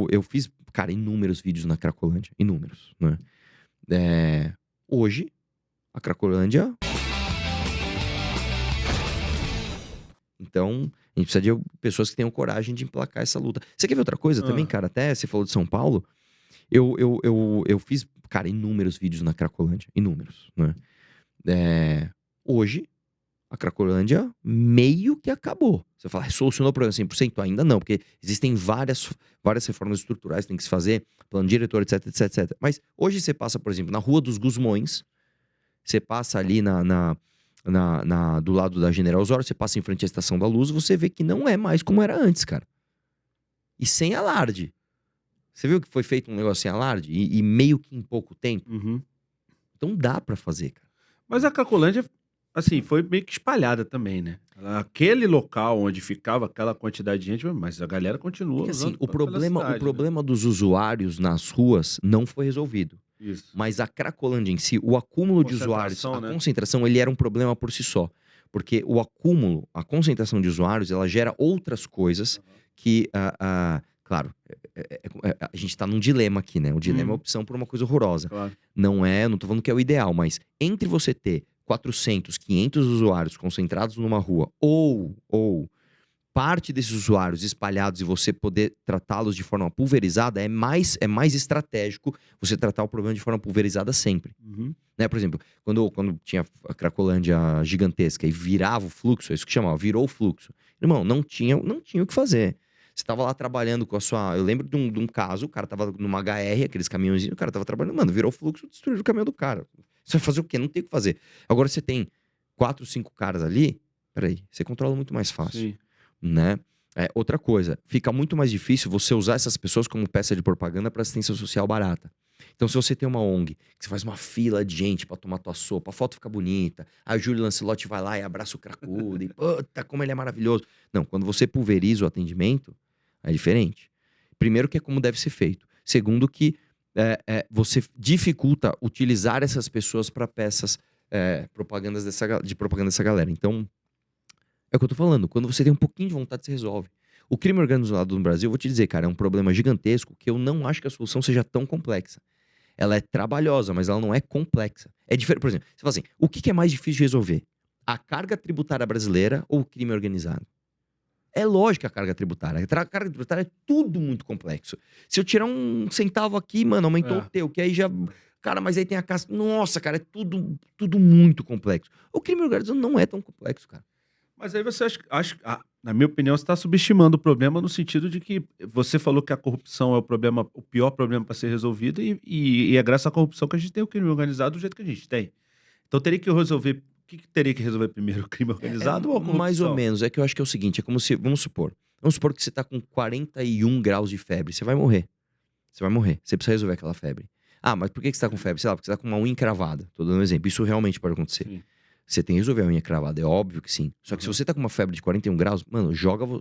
Eu fiz, cara, inúmeros vídeos na Cracolândia, inúmeros, né? Hoje, a Cracolândia... Então, a gente precisa de pessoas que tenham coragem de emplacar essa luta. Você quer ver outra coisa também, cara? Até você falou de São Paulo. Eu fiz, cara, inúmeros vídeos na Cracolândia, inúmeros, né? Hoje, a Cracolândia meio que acabou. Você fala, solucionou o problema 100%? Ainda não, porque existem várias reformas estruturais que tem que se fazer, plano diretor, etc, etc, etc. Mas hoje você passa, por exemplo, na Rua dos Gusmões, você passa ali do lado da General Osório, você passa em frente à Estação da Luz, você vê que não é mais como era antes, cara. E sem alarde. Você viu que foi feito um negócio sem alarde? E meio que em pouco tempo? Uhum. Então dá pra fazer, cara. Mas a Cracolândia, assim, foi meio que espalhada também, né? Aquele local onde ficava aquela quantidade de gente, mas a galera continua Assim, usando o pela cidade, né? problema dos usuários nas ruas não foi resolvido. Isso. Mas a Cracolândia em si, o acúmulo de usuários, a concentração, ele era um problema por si só. Porque o acúmulo, a concentração de usuários, ela gera outras coisas que, claro, a gente tá num dilema aqui, né? O dilema é a opção por uma coisa horrorosa. Claro. Não tô falando que é o ideal, mas entre você ter 400, 500 usuários concentrados numa rua ou parte desses usuários espalhados e você poder tratá-los de forma pulverizada, é mais estratégico você tratar o problema de forma pulverizada sempre. Uhum. Né? Por exemplo, quando tinha a Cracolândia gigantesca e virava o fluxo, é isso que chamava, virou o fluxo. Irmão, não tinha o que fazer. Você tava lá trabalhando com a sua... Eu lembro de um caso, o cara tava numa HR, aqueles caminhãozinhos, o cara tava trabalhando, mano, virou o fluxo, destruiu o caminhão do cara. Você vai fazer o quê? Não tem o que fazer. Agora você tem 4, 5 caras ali, peraí, você controla muito mais fácil. Sim. Né? Outra coisa, fica muito mais difícil você usar essas pessoas como peça de propaganda para assistência social barata. Então, se você tem uma ONG, que você faz uma fila de gente pra tomar tua sopa, a foto fica bonita, aí o Júlio Lancelotti vai lá e abraça o cracudo, e puta, como ele é maravilhoso. Não, quando você pulveriza o atendimento, é diferente. Primeiro que é como deve ser feito. Segundo que você dificulta utilizar essas pessoas para peças de propaganda dessa galera. Então, é o que eu tô falando. Quando você tem um pouquinho de vontade, você resolve. O crime organizado no Brasil, eu vou te dizer, cara, é um problema gigantesco que eu não acho que a solução seja tão complexa. Ela é trabalhosa, mas ela não é complexa. É diferente, por exemplo, você fala assim, o que é mais difícil de resolver? A carga tributária brasileira ou o crime organizado? É lógico que a carga tributária. A carga tributária é tudo muito complexo. Se eu tirar um centavo aqui, mano, aumentou o teu, que aí já... Cara, mas aí tem a casa... Nossa, cara, é tudo muito complexo. O crime organizado não é tão complexo, cara. Mas aí você acha, na minha opinião, você está subestimando o problema no sentido de que você falou que a corrupção é o pior problema para ser resolvido e é graças à corrupção que a gente tem o crime organizado do jeito que a gente tem. Então teria que resolver, o que teria que resolver primeiro, o crime organizado ou a corrupção? Mais ou menos, é que eu acho que é o seguinte, é como se, vamos supor que você tá com 41 graus de febre, você vai morrer. Você precisa resolver aquela febre. Ah, mas por que você tá com febre? Sei lá, porque você tá com uma unha encravada. Tô dando um exemplo, isso realmente pode acontecer. Sim. Você tem que resolver a unha cravada, é óbvio que sim. Só que se você tá com uma febre de 41 graus, mano,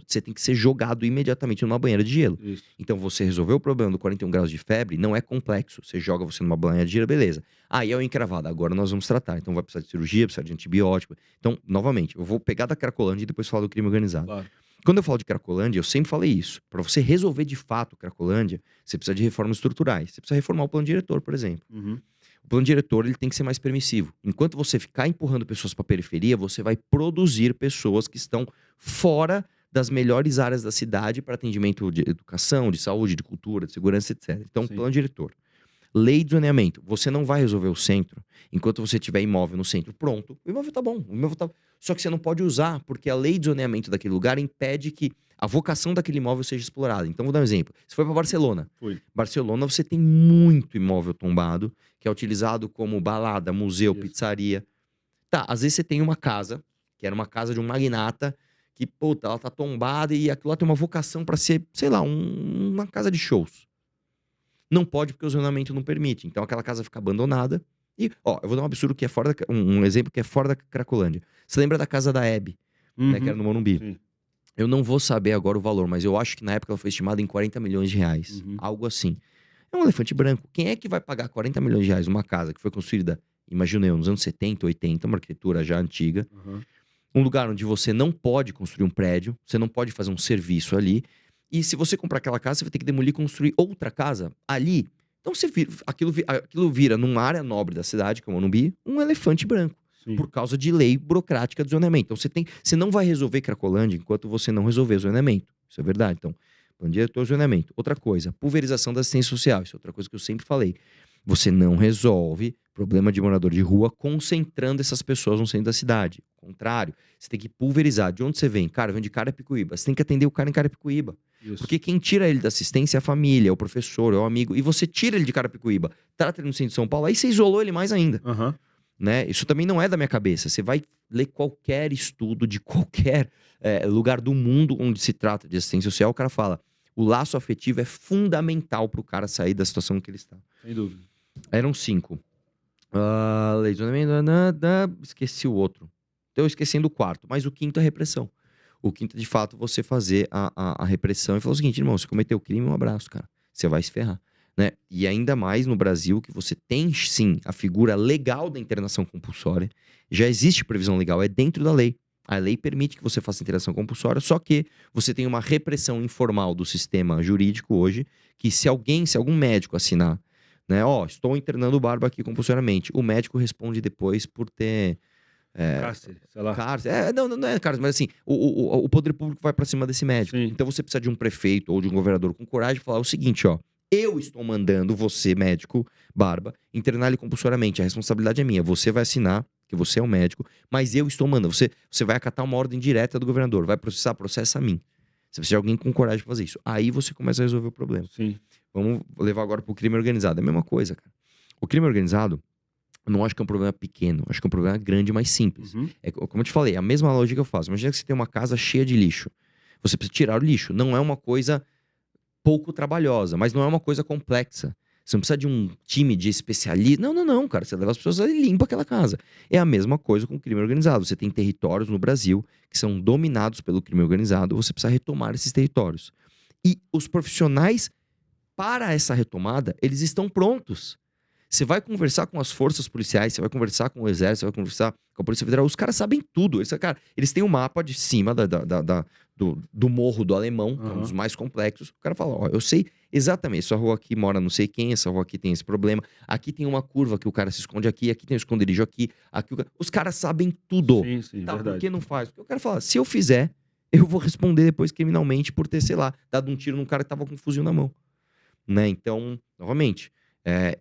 você tem que ser jogado imediatamente numa banheira de gelo. Isso. Então você resolveu o problema do 41 graus de febre, não é complexo. Você joga você numa banheira de gelo, beleza. E a unha cravada, agora nós vamos tratar. Então vai precisar de cirurgia, precisar de antibiótico. Então, novamente, eu vou pegar da Cracolândia e depois falar do crime organizado. Claro. Quando eu falo de Cracolândia, eu sempre falei isso. Para você resolver de fato Cracolândia, você precisa de reformas estruturais. Você precisa reformar o plano diretor, por exemplo. Uhum. O plano diretor ele tem que ser mais permissivo. Enquanto você ficar empurrando pessoas para a periferia, você vai produzir pessoas que estão fora das melhores áreas da cidade para atendimento de educação, de saúde, de cultura, de segurança, etc. Então, Sim. plano diretor. Lei de zoneamento. Você não vai resolver o centro enquanto você tiver imóvel no centro. Pronto. O imóvel tá bom. Só que você não pode usar, porque a lei de zoneamento daquele lugar impede que a vocação daquele imóvel seja explorada. Então, vou dar um exemplo. Você foi para Barcelona. Barcelona, você tem muito imóvel tombado, que é utilizado como balada, museu, pizzaria. Tá, às vezes você tem uma casa, que era uma casa de um magnata, que, puta, ela tá tombada e aquilo lá tem uma vocação para ser, sei lá, uma casa de shows. Não pode porque o zonamento não permite. Então aquela casa fica abandonada. E, eu vou dar um absurdo que é fora um exemplo que é fora da Cracolândia. Você lembra da casa da Hebe, né, que era no Morumbi? Sim. Eu não vou saber agora o valor, mas eu acho que na época ela foi estimada em 40 milhões de reais. Algo assim. É um elefante branco. Quem é que vai pagar 40 milhões de reais numa casa que foi construída, imagino eu, nos anos 70, 80, uma arquitetura já antiga. Um lugar onde você não pode construir um prédio, você não pode fazer um serviço ali. E se você comprar aquela casa, você vai ter que demolir e construir outra casa ali. Então aquilo vira, numa área nobre da cidade, que é o Morumbi, um elefante branco. Sim. Por causa de lei burocrática de zoneamento. Então você não vai resolver Cracolândia enquanto você não resolver o zoneamento. Isso é verdade. Então, plano diretor, zoneamento. Outra coisa, pulverização da assistência social. Isso é outra coisa que eu sempre falei. Você não resolve problema de morador de rua concentrando essas pessoas no centro da cidade. Ao contrário, você tem que pulverizar. De onde você vem? Cara, eu venho de Carapicuíba. Você tem que atender o cara em Carapicuíba. Isso. Porque quem tira ele da assistência é a família, é o professor, é o amigo. E você tira ele de Carapicuíba, trata ele no centro de São Paulo, aí você isolou ele mais ainda. Aham. Né? Isso também não é da minha cabeça. Você vai ler qualquer estudo de qualquer lugar do mundo onde se trata de assistência social, o cara fala, o laço afetivo é fundamental pro cara sair da situação que ele está. Sem dúvida. Eram 5. Lei de zoneamento, esqueci o outro. Então eu esquecendo o quarto, mas o quinto é repressão. O quinto é, de fato, você fazer a repressão e falar o seguinte, irmão, você cometeu crime, um abraço, cara. Você vai se ferrar. Né? E ainda mais no Brasil, que você tem, sim, a figura legal da internação compulsória. Já existe previsão legal, é dentro da lei. A lei permite que você faça internação compulsória, só que você tem uma repressão informal do sistema jurídico hoje, que se algum médico assinar, né, estou internando o Barba aqui compulsoriamente, o médico responde depois por ter... Cárcere, sei lá. Cárcere. Não é cárcere, mas assim, o poder público vai pra cima desse médico. Sim. Então você precisa de um prefeito ou de um governador com coragem de falar o seguinte, eu estou mandando você, médico, Barba, internar ele compulsoriamente. A responsabilidade é minha. Você vai assinar, que você é o médico, mas eu estou mandando. Você vai acatar uma ordem direta do governador. Vai processa a mim. Você precisa de alguém com coragem de fazer isso. Aí você começa a resolver o problema. Sim. Vamos levar agora pro crime organizado. É a mesma coisa, cara. O crime organizado, eu não acho que é um problema pequeno. Acho que é um problema grande, mas simples. Uhum. Como eu te falei, a mesma lógica que eu faço. Imagina que você tem uma casa cheia de lixo. Você precisa tirar o lixo. Não é uma coisa pouco trabalhosa, mas não é uma coisa complexa. Você não precisa de um time de especialistas. Não, cara. Você leva as pessoas e limpa aquela casa. É a mesma coisa com o crime organizado. Você tem territórios no Brasil que são dominados pelo crime organizado. Você precisa retomar esses territórios. E os profissionais, para essa retomada, eles estão prontos. Você vai conversar com as forças policiais, você vai conversar com o exército, você vai conversar com a Polícia Federal. Os caras sabem tudo. Eles têm um mapa de cima do Morro do Alemão, que é um dos mais complexos. O cara fala, eu sei exatamente, essa rua aqui mora não sei quem, essa rua aqui tem esse problema, aqui tem uma curva que o cara se esconde aqui tem um esconderijo aqui os caras sabem tudo. Sim, Tá, verdade. por que não faz? Porque o cara fala, se eu fizer, eu vou responder depois criminalmente por ter, sei lá, dado um tiro num cara que tava com um fuzil na mão. Né? Então, novamente,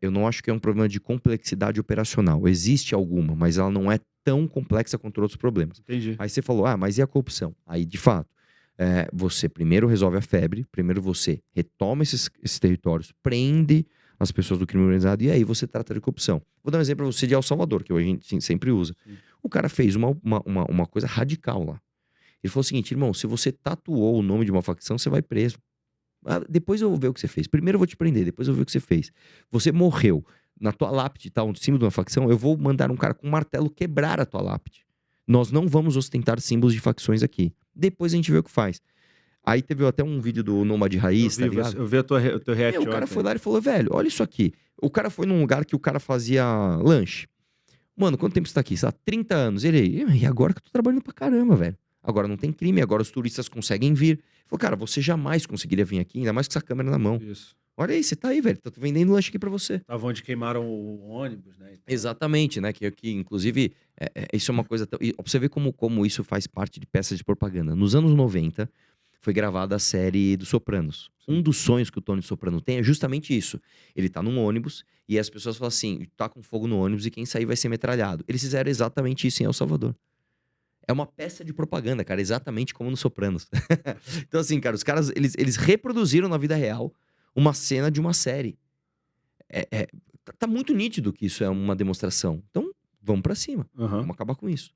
eu não acho que é um problema de complexidade operacional. Existe alguma, mas ela não é tão complexa quanto outros problemas. Entendi. Aí você falou, mas e a corrupção? Aí, de fato, você primeiro resolve a febre, primeiro você retoma esses territórios, prende as pessoas do crime organizado e aí você trata de corrupção. Vou dar um exemplo pra você de El Salvador, que a gente sempre usa. Sim. O cara fez uma coisa radical lá. Ele falou o seguinte, irmão, se você tatuou o nome de uma facção, você vai preso. Depois eu vou ver o que você fez. Primeiro eu vou te prender, depois eu vou ver o que você fez. Você morreu. Na tua lápide tá um símbolo de uma facção, eu vou mandar um cara com um martelo quebrar a tua lápide. Nós não vamos ostentar símbolos de facções aqui. Depois a gente vê o que faz. Aí teve até um vídeo do Nômade Raiz, tá ligado? Eu vi o teu react. O cara foi lá e falou, velho, olha isso aqui. O cara foi num lugar que o cara fazia lanche. Mano, quanto tempo você tá aqui? Você tá 30 anos. E agora que eu tô trabalhando pra caramba, velho. Agora não tem crime, agora os turistas conseguem vir. Ele falou, cara, você jamais conseguiria vir aqui, ainda mais com essa câmera na mão. Isso. Olha aí, você tá aí, velho. Tô vendendo lanche aqui pra você. Tava onde queimaram o ônibus, né? Exatamente, né? Que inclusive, isso é uma coisa... Pra você ver como isso faz parte de peças de propaganda. Nos anos 90, foi gravada a série dos Sopranos. Um dos sonhos que o Tony Soprano tem é justamente isso. Ele tá num ônibus e as pessoas falam assim, tá com fogo no ônibus e quem sair vai ser metralhado. Eles fizeram exatamente isso em El Salvador. É uma peça de propaganda, cara, exatamente como nos Sopranos. Então assim, cara, os caras, eles reproduziram na vida real uma cena de uma série. Tá muito nítido que isso é uma demonstração. Então, vamos pra cima. Aham. Vamos acabar com isso.